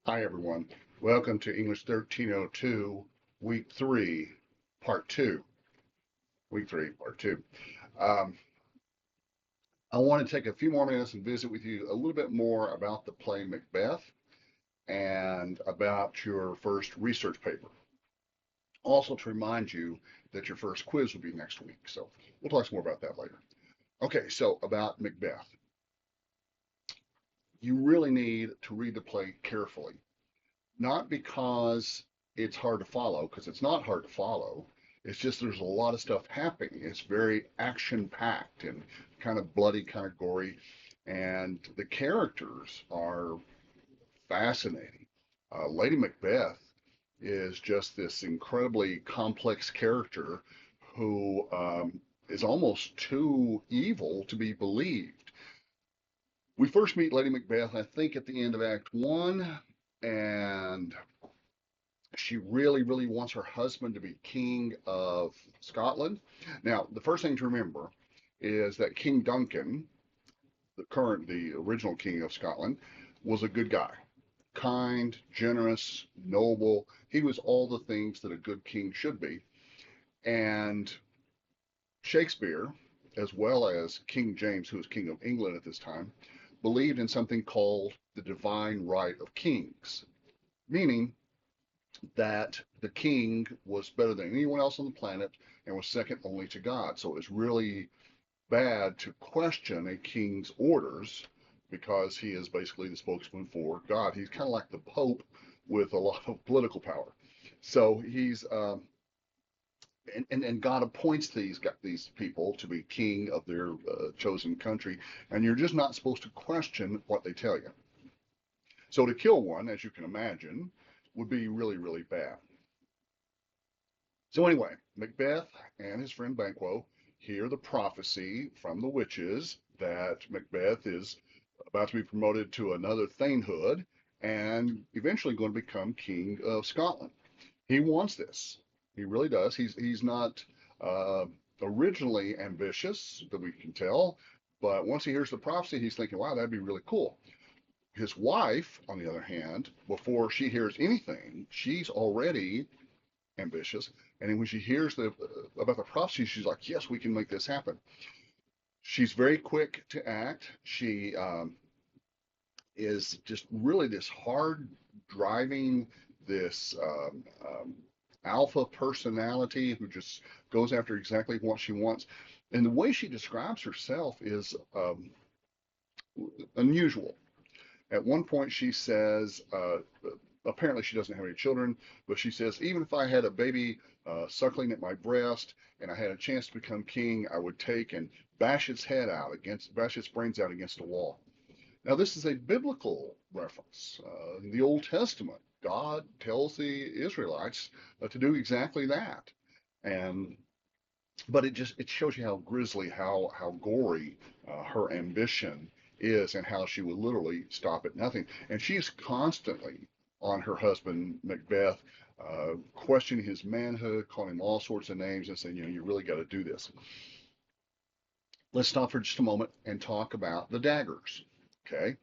Hi, everyone. Welcome to English 1302, Week 3, Part 2. Week 3, Part 2. Um, I want to take a few more minutes and visit with you a little bit more about the play Macbeth and about your first research paper. Also, to remind you that your first quiz will be next week. So we'll talk some more about that later. Okay, so about Macbeth. You really need to read the play carefully, not because it's hard to follow, because it's not hard to follow. It's just there's a lot of stuff happening. It's very action packed and kind of bloody, kind of gory, and the characters are fascinating. Lady Macbeth is just this incredibly complex character who is almost too evil to be believed. We first meet Lady Macbeth, I think, at the end of Act One, and she really, really wants her husband to be king of Scotland. Now, the first thing to remember is that King Duncan, the original king of Scotland, was a good guy, kind, generous, noble. He was all the things that a good king should be. And Shakespeare, as well as King James, who was king of England at this time, believed in something called the divine right of kings, meaning that the king was better than anyone else on the planet and was second only to God. So it was really bad to question a king's orders because he is basically the spokesman for God. He's kind of like the Pope with a lot of political power. So he's and God appoints these people to be king of their chosen country, and you're just not supposed to question what they tell you. So to kill one, as you can imagine, would be really, really bad. So anyway, Macbeth and his friend Banquo hear the prophecy from the witches that Macbeth is about to be promoted to another thanehood and eventually going to become king of Scotland. He wants this. He really does. He's not uh, originally ambitious that we can tell, but once he hears the prophecy, he's thinking, "Wow, that'd be really cool." His wife, on the other hand, before she hears anything, she's already ambitious. And when she hears about the prophecy, she's like, "Yes, we can make this happen." She's very quick to act. She is just really this hard driving, this alpha personality who just goes after exactly what she wants. And the way she describes herself is unusual. At one point, she says, apparently she doesn't have any children, but she says, even if I had a baby suckling at my breast and I had a chance to become king, I would take and bash its brains out against a wall. Now, this is a biblical reference. In the Old Testament, God tells the Israelites to do exactly that. And but it shows you how grisly, how gory her ambition is, and how she would literally stop at nothing. And she's constantly on her husband Macbeth, questioning his manhood, calling him all sorts of names, and saying, you really got to do this. Let's stop for just a moment and talk about the daggers. Okay,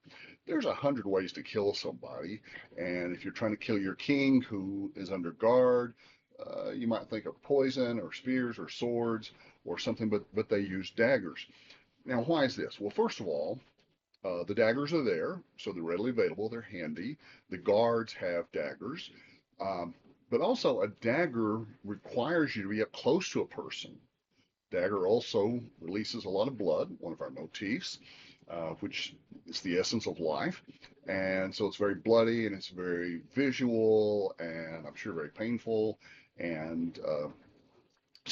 there's 100 ways to kill somebody, and if you're trying to kill your king who is under guard, you might think of poison or spears or swords or something, but they use daggers. Now, why is this? Well, first of all, the daggers are there, so they're readily available. They're handy. The guards have daggers, um, but also a dagger requires you to be up close to a person. Dagger also releases a lot of blood, one of our motifs, which is the essence of life. And so it's very bloody and it's very visual and I'm sure very painful. And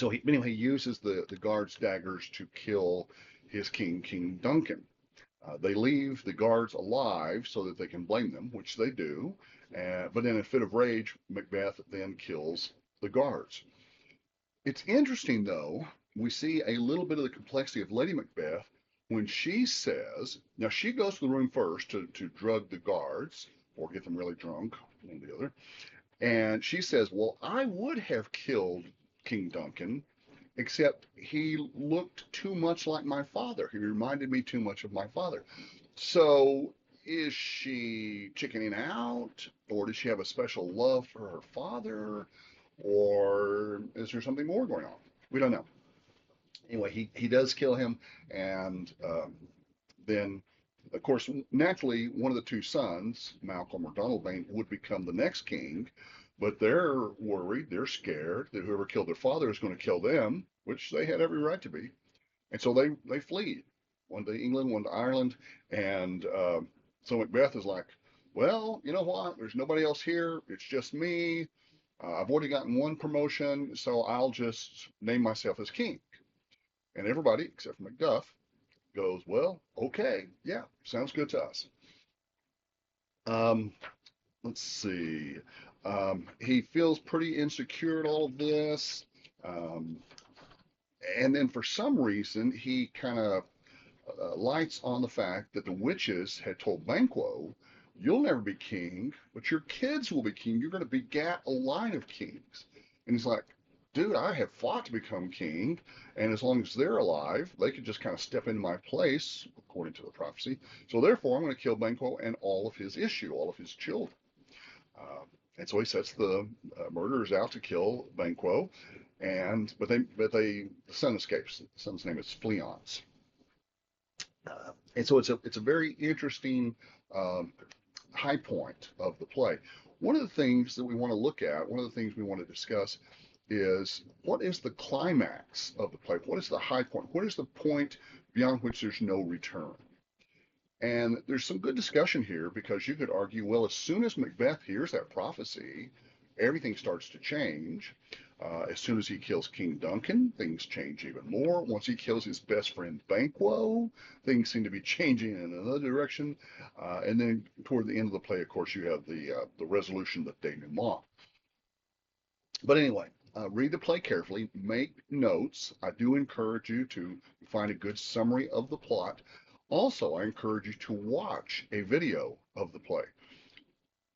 anyway, he uses the guards' daggers to kill his king, King Duncan. They leave the guards alive so that they can blame them, which they do. But in a fit of rage, Macbeth then kills the guards. It's interesting, though, we see a little bit of the complexity of Lady Macbeth when she says, now she goes to the room first to drug the guards or get them really drunk, one or the other, and she says, well, I would have killed King Duncan, except he looked too much like my father. He reminded me too much of my father. So is she chickening out, or does she have a special love for her father, or is there something more going on? We don't know. Anyway, he does kill him, and then, of course, naturally, one of the two sons, Malcolm or Donalbain, would become the next king, but they're worried, they're scared that whoever killed their father is going to kill them, which they had every right to be, and so they flee, one to England, one to Ireland, and so Macbeth is like, well, you know what? There's nobody else here. It's just me. I've already gotten one promotion, so I'll just name myself as king. And everybody, except for Macduff, goes, well, okay, yeah, sounds good to us. Um, let's see. He feels pretty insecure at all of this. Um, and then for some reason, he kind of lights on the fact that the witches had told Banquo, you'll never be king, but your kids will be king. You're going to begat a line of kings. And he's like, dude, I have fought to become king, and as long as they're alive, they could just kind of step into my place, according to the prophecy. So therefore, I'm going to kill Banquo and all of his issue, all of his children. Uh, and so he sets the murderers out to kill Banquo, and the son escapes. The son's name is Fleance. And so it's a very interesting um, high point of the play. One of the things that we want to look at, one of the things we want to discuss is what is the climax of the play? What is the high point? What is the point beyond which there's no return? And there's some good discussion here because you could argue, well, as soon as Macbeth hears that prophecy, everything starts to change. As soon as he kills King Duncan, things change even more. Once he kills his best friend Banquo, things seem to be changing in another direction. And then toward the end of the play, of course, you have the resolution of the denouement. But anyway, read the play carefully, make notes. I do encourage you to find a good summary of the plot. Also, I encourage you to watch a video of the play.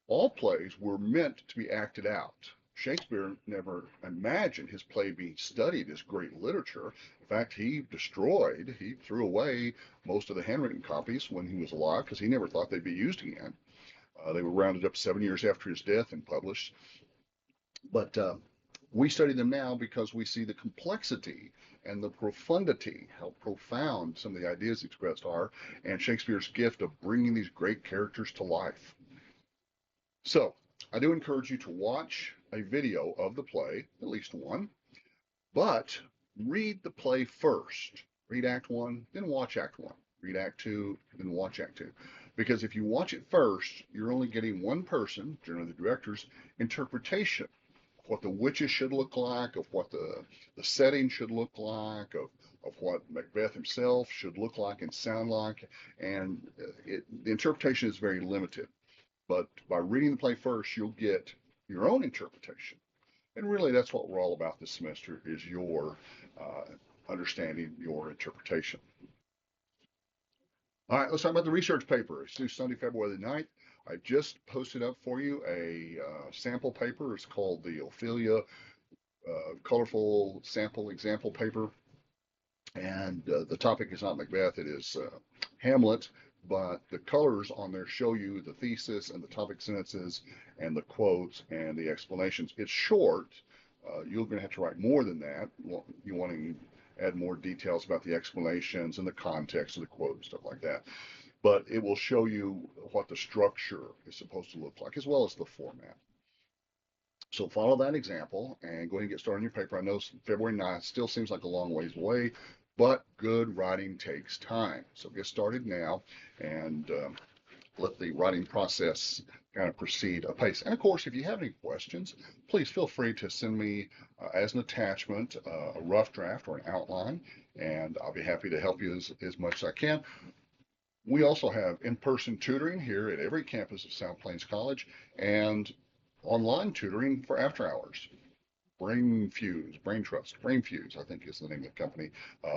All plays were meant to be acted out. Shakespeare never imagined his play being studied as great literature. In fact, he threw away most of the handwritten copies when he was alive because he never thought they'd be used again. They were rounded up 7 years after his death and published. But we study them now because we see the complexity and the profundity, how profound some of the ideas expressed are, and Shakespeare's gift of bringing these great characters to life. So, I do encourage you to watch a video of the play, at least one, but read the play first. Read Act 1, then watch Act 1. Read Act 2, then watch Act 2. Because if you watch it first, you're only getting one person, generally the director's, interpretation of what the witches should look like, of what the setting should look like, of what Macbeth himself should look like and sound like. And the interpretation is very limited. But by reading the play first, you'll get your own interpretation. And really, that's what we're all about this semester is your understanding, your interpretation. All right, let's talk about the research paper. It's due Sunday, February the 9th. I just posted up for you a sample paper. It's called the Ophelia Colorful Sample Example Paper. And the topic is not Macbeth, it is Hamlet, but the colors on there show you the thesis and the topic sentences and the quotes and the explanations. It's short. You're going to have to write more than that. You want to add more details about the explanations and the context of the quote and stuff like that. But it will show you what the structure is supposed to look like, as well as the format. So follow that example and go ahead and get started on your paper. I know February 9th still seems like a long ways away, but good writing takes time. So get started now and let the writing process kind of proceed apace. And of course, if you have any questions, please feel free to send me as an attachment a rough draft or an outline, and I'll be happy to help you as much as I can. We also have in-person tutoring here at every campus of South Plains College and online tutoring for after hours. Brain Trust, Brain Fuse, I think is the name of the company.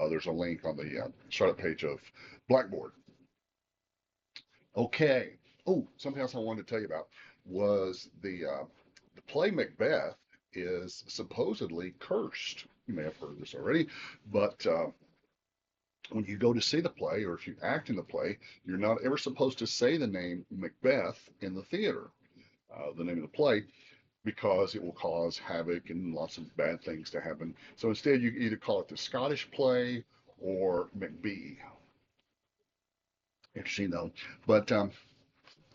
There's a link on the startup page of Blackboard. Okay. Oh, something else I wanted to tell you about was the play Macbeth is supposedly cursed. You may have heard this already, but when you go to see the play, or if you act in the play, you're not ever supposed to say the name Macbeth in the theater, the name of the play, because it will cause havoc and lots of bad things to happen. So instead, you either call it the Scottish play or Macbee. Interesting though, but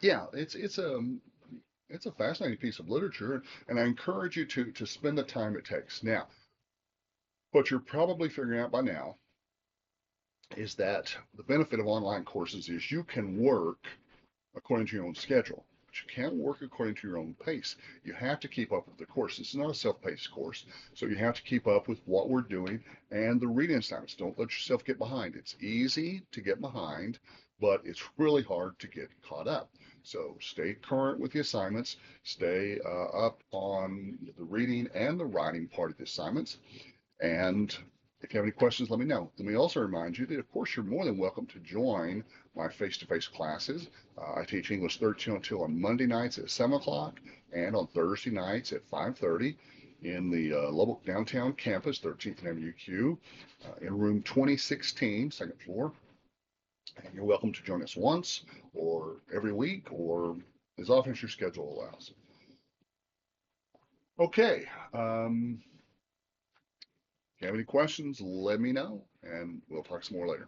yeah, it's a fascinating piece of literature, and I encourage you to spend the time it takes. Now, what you're probably figuring out by now is that the benefit of online courses is you can work according to your own schedule. But you can't work according to your own pace. You have to keep up with the course. This is not a self-paced course, so you have to keep up with what we're doing and the reading assignments. Don't let yourself get behind. It's easy to get behind, but it's really hard to get caught up. So stay current with the assignments, stay up on the reading and the writing part of the assignments, and if you have any questions, let me know. Let me also remind you that, of course, you're more than welcome to join my face-to-face classes. I teach English 1302 on Monday nights at 7 o'clock and on Thursday nights at 5:30 in the Lubbock downtown campus, 13th Avenue Q, in room 2016, second floor. And you're welcome to join us once or every week or as often as your schedule allows. Okay. If you have any questions, let me know, and we'll talk some more later.